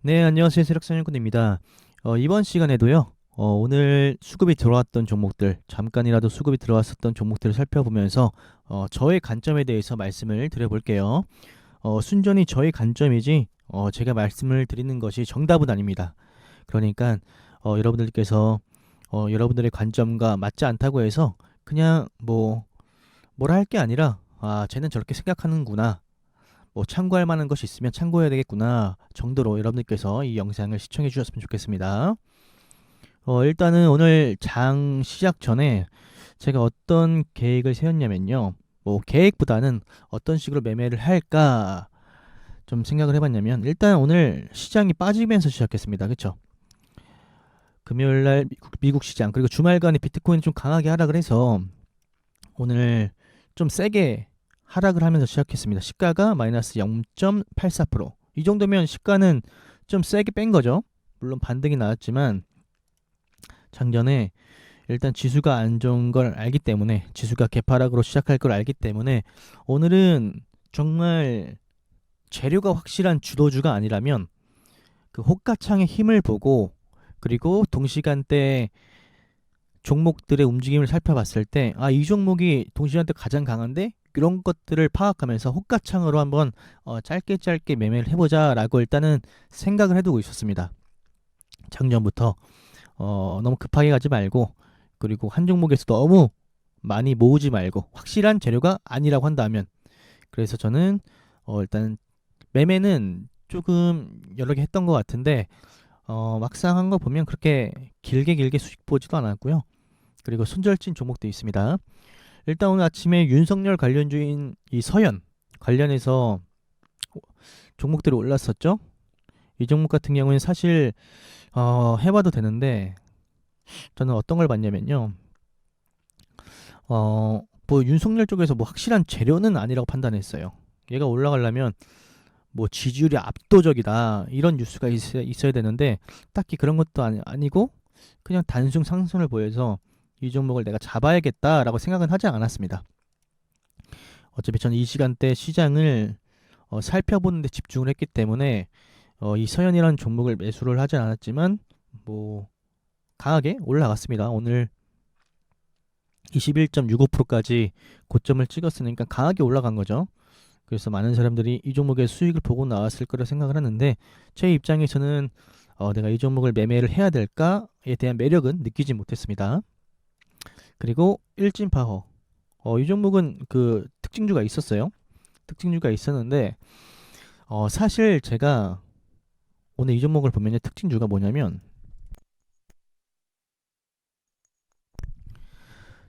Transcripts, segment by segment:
네, 안녕하세요. 세력사냥꾼입니다. 이번 시간에도요, 오늘 수급이 들어왔던 종목들, 잠깐이라도 수급이 들어왔었던 종목들을 살펴보면서, 저의 관점에 대해서 말씀을 드려볼게요. 순전히 저의 관점이지, 제가 말씀을 드리는 것이 정답은 아닙니다. 그러니까, 여러분들께서, 여러분들의 관점과 맞지 않다고 해서, 그냥 뭐라 할 게 아니라, 아, 쟤는 저렇게 생각하는구나. 참고할 만한 것이 있으면 참고해야 되겠구나 정도로 여러분들께서 이 영상을 시청해 주셨으면 좋겠습니다. 일단은 오늘 장 시작 전에 제가 어떤 계획을 세웠냐면요. 계획보다는 어떤 식으로 매매를 할까 좀 생각을 해봤냐면, 일단 오늘 시장이 빠지면서 시작했습니다. 그쵸? 금요일날 미국 시장, 그리고 주말간에 비트코인이 좀 강하게 하락을 해서 오늘 좀 세게 하락을 하면서 시작했습니다. 시가가 마이너스 0.84%. 이 정도면 시가는 좀 세게 뺀 거죠. 물론 반등이 나왔지만 장전에 일단 지수가 안 좋은 걸 알기 때문에, 지수가 개파락으로 시작할 걸 알기 때문에 오늘은 정말 재료가 확실한 주도주가 아니라면 그 호가창의 힘을 보고, 그리고 동시간대 종목들의 움직임을 살펴봤을 때, 아, 이 종목이 동시간대 가장 강한데, 이런 것들을 파악하면서 호가창으로 한번 짧게 짧게 매매를 해보자라고 일단은 생각을 해두고 있었습니다. 작년부터 너무 급하게 가지 말고, 그리고 한 종목에서 너무 많이 모으지 말고, 확실한 재료가 아니라고 한다면, 그래서 저는 일단 매매는 조금 여러 개 했던 것 같은데, 막상 한 거 보면 그렇게 길게 수익 보지도 않았고요. 그리고 손절진 종목도 있습니다. 일단 오늘 아침에 윤석열 관련주인 이 서현 관련해서 종목들이 올랐었죠. 이 종목 같은 경우는 사실 해봐도 되는데, 저는 어떤 걸 봤냐면요. 윤석열 쪽에서 확실한 재료는 아니라고 판단했어요. 얘가 올라가려면 지지율이 압도적이다 이런 뉴스가 있어야 되는데, 딱히 그런 것도 아니고 그냥 단순 상승을 보여서 이 종목을 내가 잡아야겠다라고 생각은 하지 않았습니다. 어차피 저는 이 시간대 시장을 살펴보는 데 집중을 했기 때문에 이 서현이라는 종목을 매수를 하지 않았지만 강하게 올라갔습니다. 오늘 21.65%까지 고점을 찍었으니까 강하게 올라간 거죠. 그래서 많은 사람들이 이 종목의 수익을 보고 나왔을 거라 생각을 하는데, 제 입장에서는 내가 이 종목을 매매를 해야 될까에 대한 매력은 느끼지 못했습니다. 그리고 일진파허, 이 종목은 그 특징주가 있었어요. 특징주가 있었는데, 사실 제가 오늘 이 종목을 보면 특징주가 뭐냐면,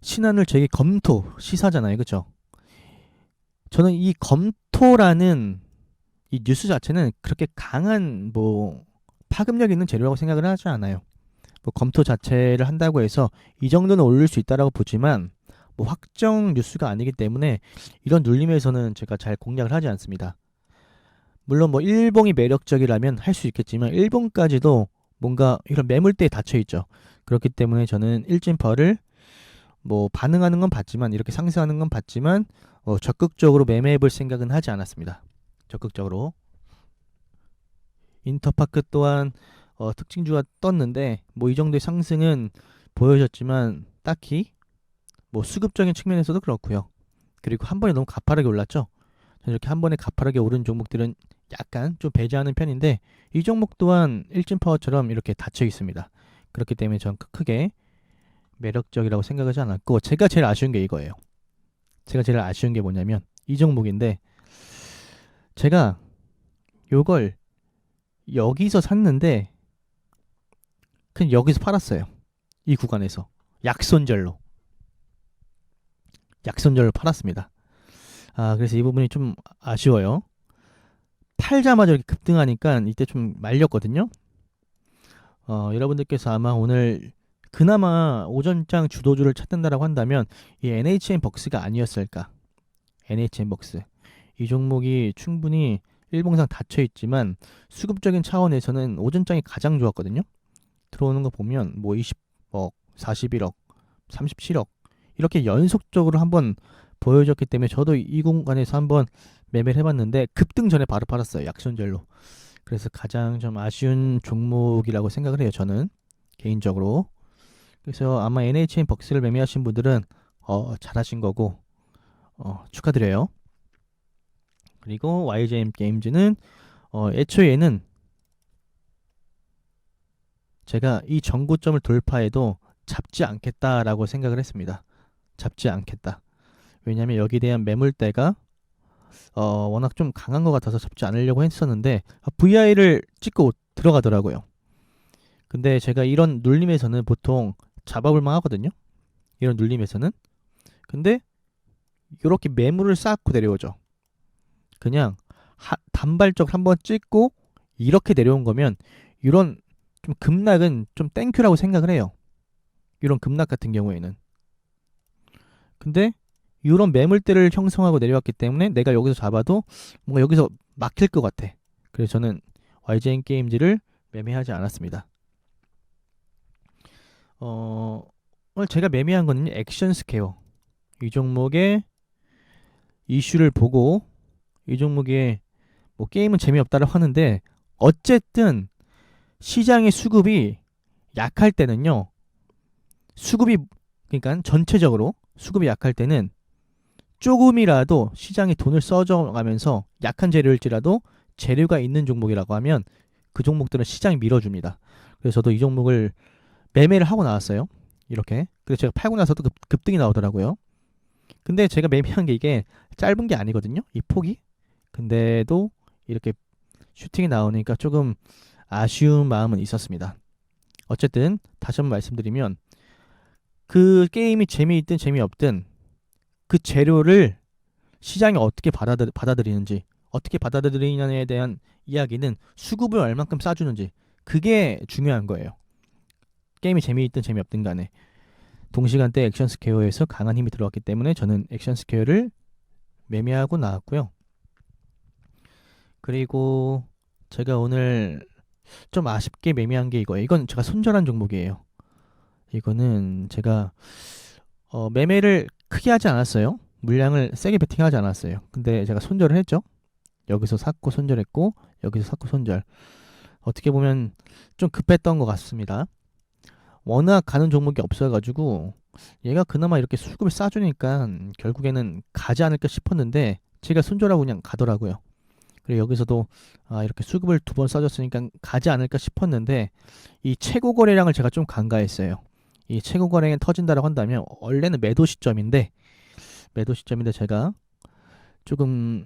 신한을 되게 검토 시사잖아요, 그죠? 저는 이 검토라는 이 뉴스 자체는 그렇게 강한 파급력 있는 재료라고 생각을 하지 않아요. 검토 자체를 한다고 해서 이 정도는 올릴 수 있다라고 보지만 확정 뉴스가 아니기 때문에 이런 눌림에서는 제가 잘 공략을 하지 않습니다. 물론 일봉이 매력적이라면 할 수 있겠지만 일봉까지도 뭔가 이런 매물대에 닫혀 있죠. 그렇기 때문에 저는 일진퍼를 반응하는 건 봤지만, 이렇게 상승하는 건 봤지만 적극적으로 매매해 볼 생각은 하지 않았습니다. 적극적으로. 인터파크 또한 특징주가 떴는데 이 정도의 상승은 보여졌지만 딱히 수급적인 측면에서도 그렇고요. 그리고 한 번에 너무 가파르게 올랐죠. 이렇게 한 번에 가파르게 오른 종목들은 약간 좀 배제하는 편인데, 이 종목 또한 일진파워처럼 이렇게 닫혀 있습니다. 그렇기 때문에 전 크게 매력적이라고 생각하지 않았고, 제가 제일 아쉬운 게 이거예요. 제가 제일 아쉬운 게 뭐냐면 이 종목인데, 제가 요걸 여기서 샀는데 그냥 여기서 팔았어요. 이 구간에서 약손절로 팔았습니다. 그래서 이 부분이 좀 아쉬워요. 팔자마자 이렇게 급등하니까 이때 좀 말렸거든요. 여러분들께서 아마 오늘 그나마 오전장 주도주를 찾는다라고 한다면 이 NHN 벅스가 아니었을까. NHN 벅스, 이 종목이 충분히 일봉상 닫혀 있지만 수급적인 차원에서는 오전장이 가장 좋았거든요. 들어오는 거 보면 20억, 41억, 37억 이렇게 연속적으로 한번 보여줬기 때문에 저도 이 공간에서 한번 매매를 해봤는데 급등 전에 바로 팔았어요. 약손절로. 그래서 가장 좀 아쉬운 종목이라고 생각을 해요. 저는 개인적으로. 그래서 아마 NHN 벅스를 매매하신 분들은 잘하신 거고 축하드려요. 그리고 YJM 게임즈는 애초에는 제가 이 전고점을 돌파해도 잡지 않겠다라고 생각을 했습니다. 잡지 않겠다. 왜냐하면 여기에 대한 매물대가 워낙 좀 강한 것 같아서 잡지 않으려고 했었는데 VI를 찍고 들어가더라고요. 근데 제가 이런 눌림에서는 보통 잡아볼만 하거든요. 이런 눌림에서는. 근데 이렇게 매물을 쌓고 내려오죠. 그냥 단발적 한번 찍고 이렇게 내려온 거면 이런 좀 급락은 좀 땡큐라고 생각을 해요. 이런 급락 같은 경우에는. 근데 이런 매물대를 형성하고 내려왔기 때문에 내가 여기서 잡아도 뭔가 여기서 막힐 것 같아. 그래서 저는 YGN 게임즈를 매매하지 않았습니다. 오늘 제가 매매한 거는 액션 스퀘어. 이 종목의 이슈를 보고 이 종목의 뭐 게임은 재미없다고 하는데 어쨌든 시장의 수급이 약할 때는요. 수급이 그러니까 전체적으로 수급이 약할 때는 조금이라도 시장에 돈을 써줘가면서 약한 재료일지라도 재료가 있는 종목이라고 하면 그 종목들은 시장이 밀어줍니다. 그래서 저도 이 종목을 매매를 하고 나왔어요. 이렇게. 그래서 제가 팔고 나서도 급등이 나오더라고요. 근데 제가 매매한 게 이게 짧은 게 아니거든요. 이 폭이. 근데도 이렇게 슈팅이 나오니까 조금 아쉬운 마음은 있었습니다. 어쨌든 다시 한번 말씀드리면 그 게임이 재미있든 재미없든 그 재료를 시장이 어떻게 받아들이는지 어떻게 받아들이냐에 대한 이야기는 수급을 얼만큼 싸주는지 그게 중요한 거예요. 게임이 재미있든 재미없든 간에 동시간대 액션 스퀘어에서 강한 힘이 들어왔기 때문에 저는 액션 스퀘어를 매매하고 나왔고요. 그리고 제가 오늘 좀 아쉽게 매매한 게 이거예요. 이건 제가 손절한 종목이에요. 이거는 제가 매매를 크게 하지 않았어요. 물량을 세게 베팅하지 않았어요. 근데 제가 손절을 했죠. 여기서 샀고 손절했고 여기서 샀고 손절. 어떻게 보면 좀 급했던 것 같습니다. 워낙 가는 종목이 없어가지고 얘가 그나마 이렇게 수급을 싸주니까 결국에는 가지 않을까 싶었는데 제가 손절하고 그냥 가더라고요. 그리고 여기서도 이렇게 수급을 두 번 싸줬으니까 가지 않을까 싶었는데 이 최고 거래량을 제가 좀 간과했어요. 이 최고 거래량이 터진다라고 한다면 원래는 매도 시점인데 제가 조금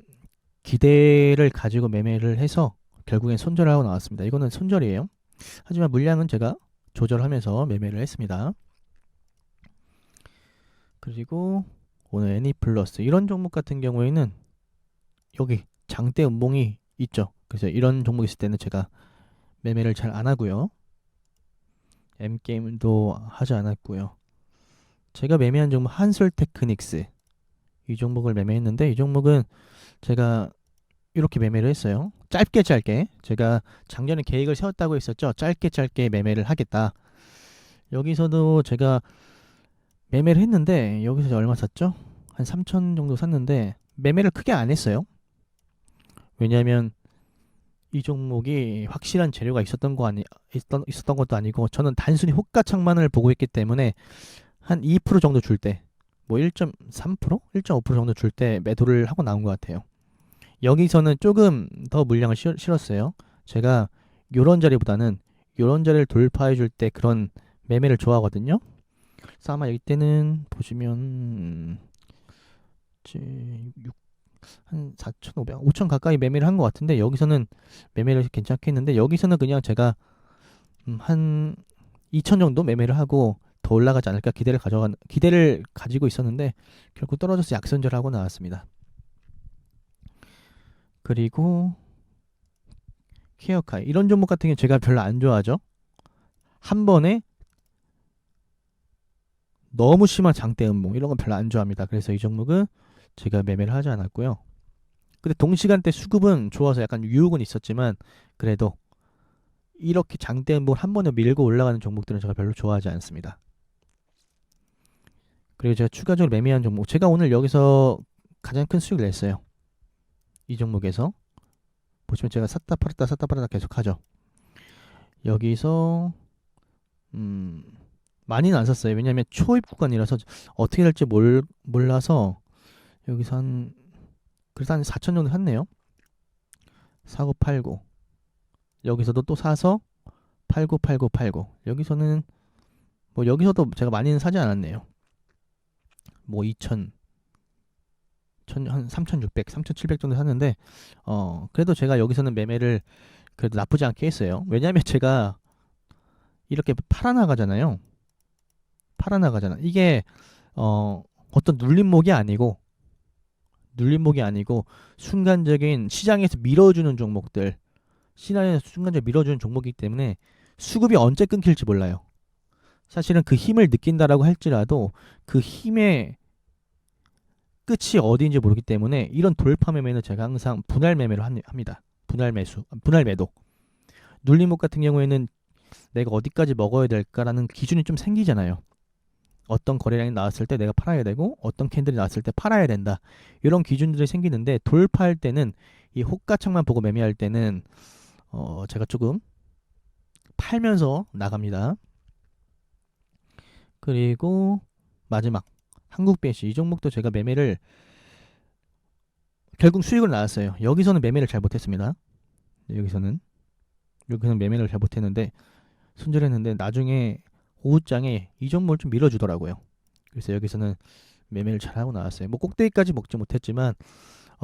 기대를 가지고 매매를 해서 결국엔 손절을 하고 나왔습니다. 이거는 손절이에요. 하지만 물량은 제가 조절하면서 매매를 했습니다. 그리고 오늘 애니플러스 이런 종목 같은 경우에는 여기 장대 음봉이 있죠. 그래서 이런 종목 있을 때는 제가 매매를 잘 안 하고요. M게임도 하지 않았고요. 제가 매매한 종목 한솔테크닉스 이 종목을 매매했는데 이 종목은 제가 이렇게 매매를 했어요. 짧게 제가 작년에 계획을 세웠다고 했었죠. 짧게 매매를 하겠다. 여기서도 제가 매매를 했는데 여기서 얼마 샀죠? 한 3천 정도 샀는데 매매를 크게 안 했어요. 왜냐하면 이 종목이 확실한 재료가 있었던 것도 아니고 저는 단순히 호가창만을 보고 있기 때문에 한 2% 정도 줄 때 뭐 1.3%? 1.5% 정도 줄 때 매도를 하고 나온 것 같아요. 여기서는 조금 더 물량을 실었어요. 제가 요런 자리보다는 요런 자리를 돌파해 줄 때 그런 매매를 좋아하거든요. 그래서 아마 이때는 보시면 한 4,500, 5,000 가까이 매매를 한 것 같은데 여기서는 매매를 괜찮게 했는데 여기서는 그냥 제가 한 2,000 정도 매매를 하고 더 올라가지 않을까 기대를 가지고 있었는데 결국 떨어져서 약손절하고 나왔습니다. 그리고 케어카이 이런 종목 같은 경우 제가 별로 안 좋아하죠. 한 번에 너무 심한 장대 음봉 이런 건 별로 안 좋아합니다. 그래서 이 종목은 제가 매매를 하지 않았고요. 근데 동시간대 수급은 좋아서 약간 유혹은 있었지만 그래도 이렇게 장대 음봉을 한 번에 밀고 올라가는 종목들은 제가 별로 좋아하지 않습니다. 그리고 제가 추가적으로 매매한 종목 제가 오늘 여기서 가장 큰 수익을 냈어요. 이 종목에서 보시면 제가 샀다 팔았다 계속 하죠. 여기서 많이는 안 샀어요. 왜냐면 초입 구간이라서 어떻게 될지 몰라서 여기서 그래서 한 4천 정도 샀네요. 사고 팔고 여기서도 또 사서 팔고 여기서는 뭐 여기서도 제가 많이는 사지 않았네요. 뭐 2천 한 3,600, 3,700 정도 샀는데 그래도 제가 여기서는 매매를 그래도 나쁘지 않게 했어요. 왜냐하면 제가 이렇게 팔아나가잖아요. 이게 어떤 눌림목이 아니고 순간적인 시장에서 밀어주는 종목들, 시장에서 순간적으로 밀어주는 종목이기 때문에 수급이 언제 끊길지 몰라요. 사실은 그 힘을 느낀다라고 할지라도 그 힘의 끝이 어디인지 모르기 때문에 이런 돌파 매매는 제가 항상 분할 매매로 합니다. 분할 매도. 눌림목 같은 경우에는 내가 어디까지 먹어야 될까라는 기준이 좀 생기잖아요. 어떤 거래량이 나왔을 때 내가 팔아야 되고 어떤 캔들이 나왔을 때 팔아야 된다. 이런 기준들이 생기는데 돌파할 때는 이 호가창만 보고 매매할 때는 제가 조금 팔면서 나갑니다. 그리고 마지막 한국BNC 이 종목도 제가 매매를 결국 수익을 나왔어요. 여기서는 매매를 잘 못했습니다. 여기서는 매매를 잘 못했는데 손절했는데 나중에 오후장에 이 종목을 좀 밀어주더라고요. 그래서 여기서는 매매를 잘하고 나왔어요. 뭐 꼭대기까지 먹지 못했지만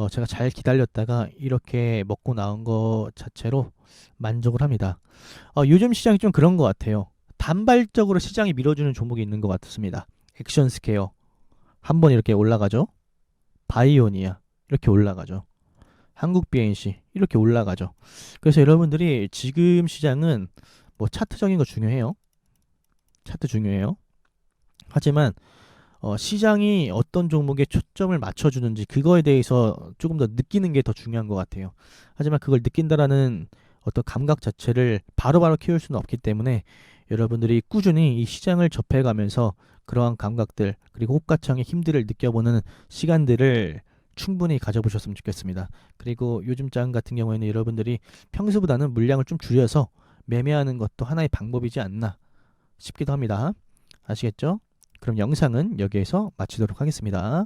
제가 잘 기다렸다가 이렇게 먹고 나온 거 자체로 만족을 합니다. 요즘 시장이 좀 그런 것 같아요. 단발적으로 시장이 밀어주는 종목이 있는 것 같습니다. 액션스퀘어 한번 이렇게 올라가죠. 바이오니아 이렇게 올라가죠. 한국BNC 이렇게 올라가죠. 그래서 여러분들이 지금 시장은 뭐 차트적인 거 중요해요. 차트 중요해요. 하지만 시장이 어떤 종목에 초점을 맞춰주는지 그거에 대해서 조금 더 느끼는 게 더 중요한 것 같아요. 하지만 그걸 느낀다라는 어떤 감각 자체를 바로바로 키울 수는 없기 때문에 여러분들이 꾸준히 이 시장을 접해가면서 그러한 감각들 그리고 호가창의 힘들을 느껴보는 시간들을 충분히 가져보셨으면 좋겠습니다. 그리고 요즘 장 같은 경우에는 여러분들이 평소보다는 물량을 좀 줄여서 매매하는 것도 하나의 방법이지 않나 싶기도 합니다. 아시겠죠? 그럼 영상은 여기에서 마치도록 하겠습니다.